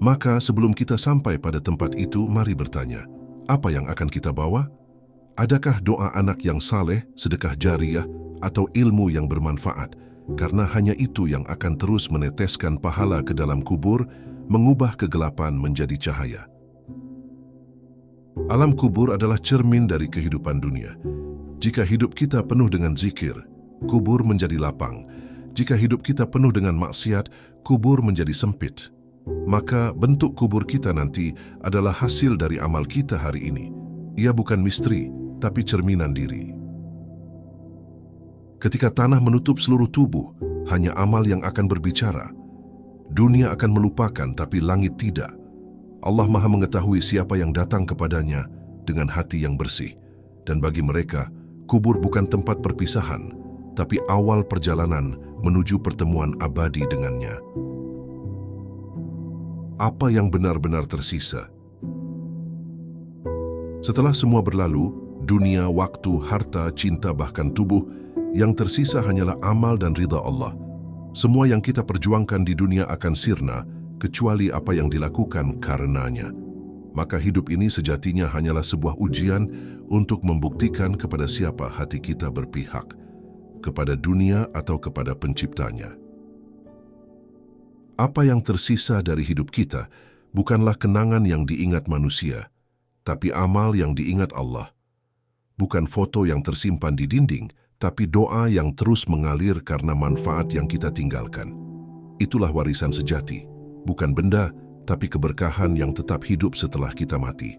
Speaker 1: Maka sebelum kita sampai pada tempat itu, mari bertanya, apa yang akan kita bawa? Adakah doa anak yang saleh, sedekah jariah, atau ilmu yang bermanfaat? Karena hanya itu yang akan terus meneteskan pahala ke dalam kubur, mengubah kegelapan menjadi cahaya. Alam kubur adalah cermin dari kehidupan dunia. Jika hidup kita penuh dengan zikir, kubur menjadi lapang. Jika hidup kita penuh dengan maksiat, kubur menjadi sempit. Maka bentuk kubur kita nanti adalah hasil dari amal kita hari ini. Ia bukan misteri, tapi cerminan diri. Ketika tanah menutup seluruh tubuh, hanya amal yang akan berbicara. Dunia akan melupakan, tapi langit tidak. Allah Maha mengetahui siapa yang datang kepadanya dengan hati yang bersih. Dan bagi mereka, kubur bukan tempat perpisahan, tapi awal perjalanan menuju pertemuan abadi dengannya. Apa yang benar-benar tersisa? Setelah semua berlalu, dunia, waktu, harta, cinta, bahkan tubuh, yang tersisa hanyalah amal dan ridha Allah. Semua yang kita perjuangkan di dunia akan sirna, kecuali apa yang dilakukan karenanya. Maka hidup ini sejatinya hanyalah sebuah ujian untuk membuktikan kepada siapa hati kita berpihak, kepada dunia atau kepada penciptanya. Apa yang tersisa dari hidup kita bukanlah kenangan yang diingat manusia, tapi amal yang diingat Allah. Bukan foto yang tersimpan di dinding, tapi doa yang terus mengalir karena manfaat yang kita tinggalkan. Itulah warisan sejati, bukan benda, tapi keberkahan yang tetap hidup setelah kita mati.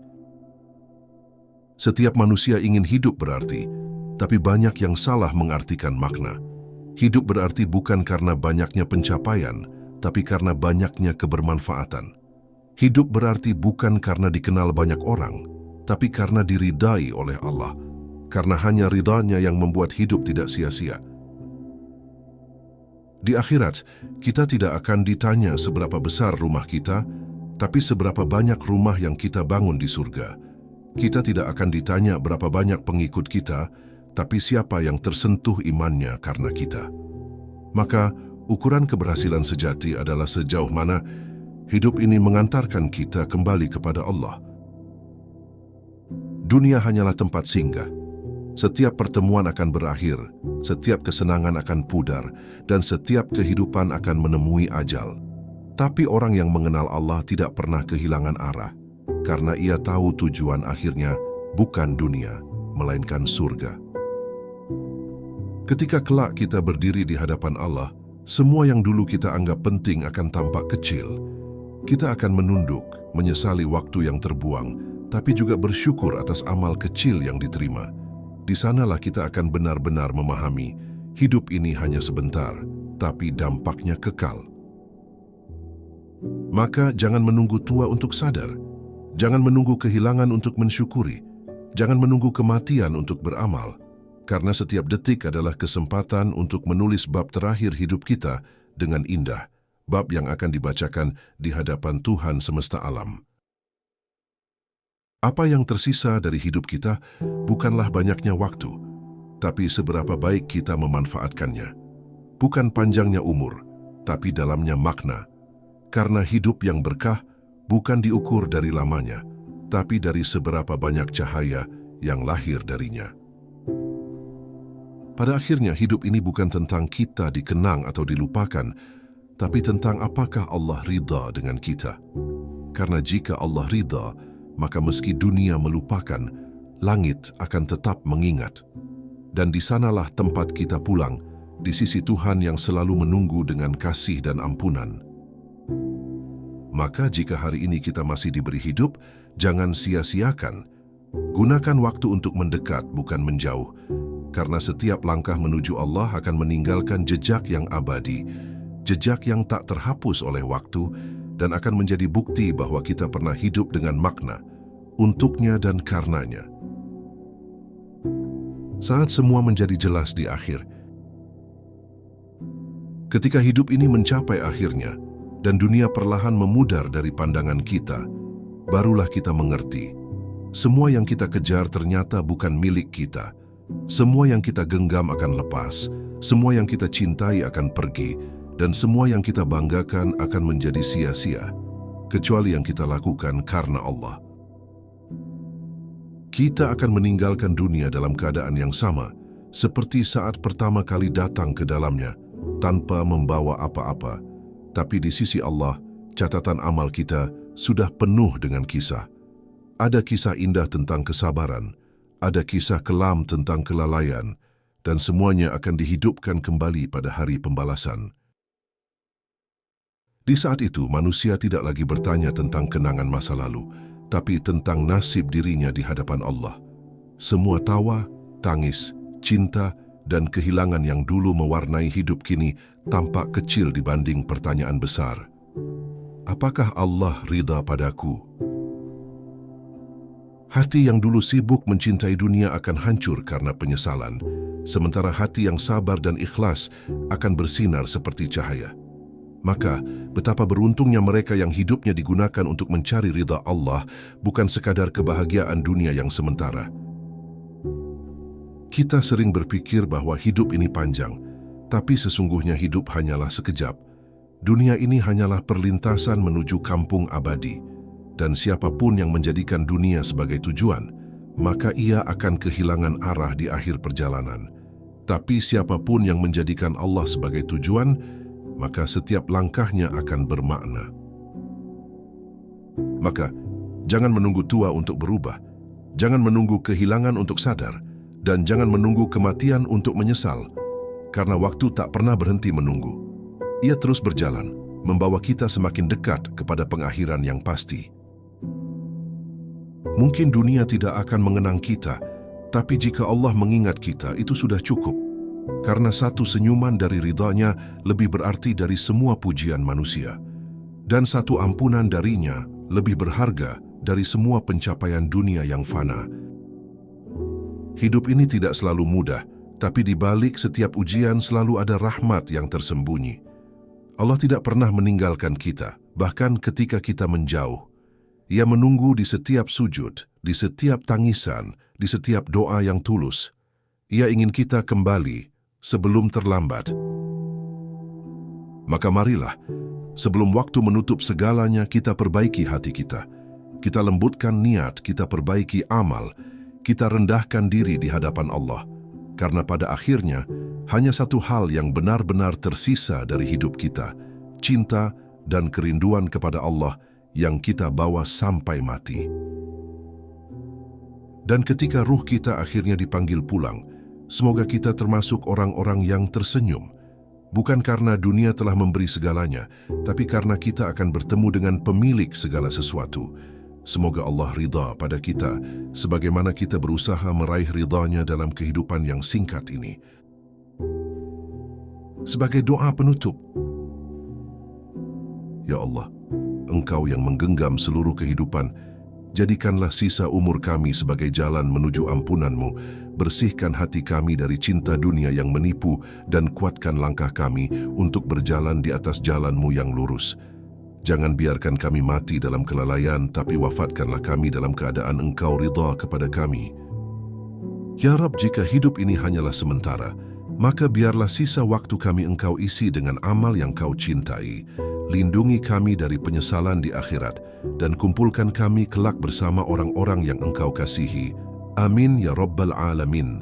Speaker 1: Setiap manusia ingin hidup berarti, tapi banyak yang salah mengartikan makna. Hidup berarti bukan karena banyaknya pencapaian, tapi karena banyaknya kebermanfaatan. Hidup berarti bukan karena dikenal banyak orang, tapi karena diridai oleh Allah. Karena hanya ridhanya yang membuat hidup tidak sia-sia. Di akhirat, kita tidak akan ditanya seberapa besar rumah kita, tapi seberapa banyak rumah yang kita bangun di surga. Kita tidak akan ditanya berapa banyak pengikut kita, tapi siapa yang tersentuh imannya karena kita. Maka, ukuran keberhasilan sejati adalah sejauh mana hidup ini mengantarkan kita kembali kepada Allah. Dunia hanyalah tempat singgah. Setiap pertemuan akan berakhir, setiap kesenangan akan pudar, dan setiap kehidupan akan menemui ajal. Tapi orang yang mengenal Allah tidak pernah kehilangan arah, karena ia tahu tujuan akhirnya bukan dunia, melainkan surga. Ketika kelak kita berdiri di hadapan Allah, semua yang dulu kita anggap penting akan tampak kecil. Kita akan menunduk, menyesali waktu yang terbuang, tapi juga bersyukur atas amal kecil yang diterima. Di sanalah kita akan benar-benar memahami, hidup ini hanya sebentar, tapi dampaknya kekal. Maka jangan menunggu tua untuk sadar, jangan menunggu kehilangan untuk mensyukuri, jangan menunggu kematian untuk beramal, karena setiap detik adalah kesempatan untuk menulis bab terakhir hidup kita dengan indah, bab yang akan dibacakan di hadapan Tuhan semesta alam. Apa yang tersisa dari hidup kita bukanlah banyaknya waktu, tapi seberapa baik kita memanfaatkannya. Bukan panjangnya umur, tapi dalamnya makna. Karena hidup yang berkah bukan diukur dari lamanya, tapi dari seberapa banyak cahaya yang lahir darinya. Pada akhirnya hidup ini bukan tentang kita dikenang atau dilupakan, tapi tentang apakah Allah ridha dengan kita. Karena jika Allah ridha, maka meski dunia melupakan, langit akan tetap mengingat. Dan di sanalah tempat kita pulang, di sisi Tuhan yang selalu menunggu dengan kasih dan ampunan. Maka jika hari ini kita masih diberi hidup, jangan sia-siakan. Gunakan waktu untuk mendekat, bukan menjauh. Karena setiap langkah menuju Allah akan meninggalkan jejak yang abadi, jejak yang tak terhapus oleh waktu, dan akan menjadi bukti bahwa kita pernah hidup dengan makna, untuknya dan karenanya. Saat semua menjadi jelas di akhir, ketika hidup ini mencapai akhirnya, dan dunia perlahan memudar dari pandangan kita, barulah kita mengerti, semua yang kita kejar ternyata bukan milik kita. Semua yang kita genggam akan lepas, semua yang kita cintai akan pergi, dan semua yang kita banggakan akan menjadi sia-sia, kecuali yang kita lakukan karena Allah. Kita akan meninggalkan dunia dalam keadaan yang sama, seperti saat pertama kali datang ke dalamnya, tanpa membawa apa-apa. Tapi di sisi Allah, catatan amal kita sudah penuh dengan kisah. Ada kisah indah tentang kesabaran, ada kisah kelam tentang kelalaian, dan semuanya akan dihidupkan kembali pada hari pembalasan. Di saat itu, manusia tidak lagi bertanya tentang kenangan masa lalu, tapi tentang nasib dirinya di hadapan Allah. Semua tawa, tangis, cinta, dan kehilangan yang dulu mewarnai hidup kini tampak kecil dibanding pertanyaan besar. Apakah Allah ridha padaku? Hati yang dulu sibuk mencintai dunia akan hancur karena penyesalan, sementara hati yang sabar dan ikhlas akan bersinar seperti cahaya. Maka, betapa beruntungnya mereka yang hidupnya digunakan untuk mencari ridha Allah, bukan sekadar kebahagiaan dunia yang sementara. Kita sering berpikir bahwa hidup ini panjang, tapi sesungguhnya hidup hanyalah sekejap. Dunia ini hanyalah perlintasan menuju kampung abadi, dan siapapun yang menjadikan dunia sebagai tujuan, maka ia akan kehilangan arah di akhir perjalanan. Tapi siapapun yang menjadikan Allah sebagai tujuan, maka setiap langkahnya akan bermakna. Maka, jangan menunggu tua untuk berubah, jangan menunggu kehilangan untuk sadar, dan jangan menunggu kematian untuk menyesal, karena waktu tak pernah berhenti menunggu. Ia terus berjalan, membawa kita semakin dekat kepada pengakhiran yang pasti. Mungkin dunia tidak akan mengenang kita, tapi jika Allah mengingat kita, itu sudah cukup. Karena satu senyuman dari ridha-Nya lebih berarti dari semua pujian manusia. Dan satu ampunan darinya lebih berharga dari semua pencapaian dunia yang fana. Hidup ini tidak selalu mudah, tapi di balik setiap ujian selalu ada rahmat yang tersembunyi. Allah tidak pernah meninggalkan kita, bahkan ketika kita menjauh. Ia menunggu di setiap sujud, di setiap tangisan, di setiap doa yang tulus. Ia ingin kita kembali sebelum terlambat. Maka marilah, sebelum waktu menutup segalanya, kita perbaiki hati kita. Kita lembutkan niat, kita perbaiki amal, kita rendahkan diri di hadapan Allah. Karena pada akhirnya, hanya satu hal yang benar-benar tersisa dari hidup kita, cinta dan kerinduan kepada Allah yang kita bawa sampai mati. Dan ketika ruh kita akhirnya dipanggil pulang, semoga kita termasuk orang-orang yang tersenyum, bukan karena dunia telah memberi segalanya, tapi karena kita akan bertemu dengan pemilik segala sesuatu. Semoga Allah ridha pada kita, sebagaimana kita berusaha meraih ridha-Nya dalam kehidupan yang singkat ini. Sebagai doa penutup, Ya Allah, Engkau yang menggenggam seluruh kehidupan, jadikanlah sisa umur kami sebagai jalan menuju ampunan-Mu, bersihkan hati kami dari cinta dunia yang menipu, dan kuatkan langkah kami untuk berjalan di atas jalan-Mu yang lurus. Jangan biarkan kami mati dalam kelalaian, tapi wafatkanlah kami dalam keadaan Engkau ridha kepada kami. Ya Rab, jika hidup ini hanyalah sementara, maka biarlah sisa waktu kami Engkau isi dengan amal yang Kau cintai. Lindungi kami dari penyesalan di akhirat, dan kumpulkan kami kelak bersama orang-orang yang Engkau kasihi. Amin ya Rabbal Alamin.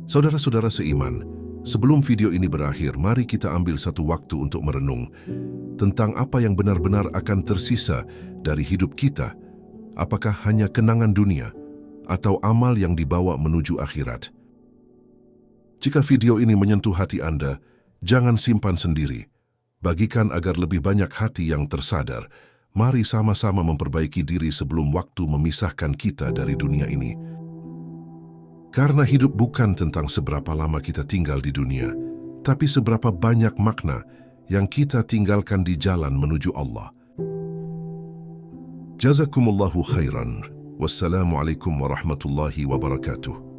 Speaker 1: Saudara-saudara seiman, sebelum video ini berakhir, mari kita ambil satu waktu untuk merenung tentang apa yang benar-benar akan tersisa dari hidup kita. Apakah hanya kenangan dunia, atau amal yang dibawa menuju akhirat? Jika video ini menyentuh hati Anda, jangan simpan sendiri. Bagikan agar lebih banyak hati yang tersadar. Mari sama-sama memperbaiki diri sebelum waktu memisahkan kita dari dunia ini. Karena hidup bukan tentang seberapa lama kita tinggal di dunia, tapi seberapa banyak makna yang kita tinggalkan di jalan menuju Allah. Jazakumullahu khairan. Wassalamualaikum warahmatullahi wabarakatuh.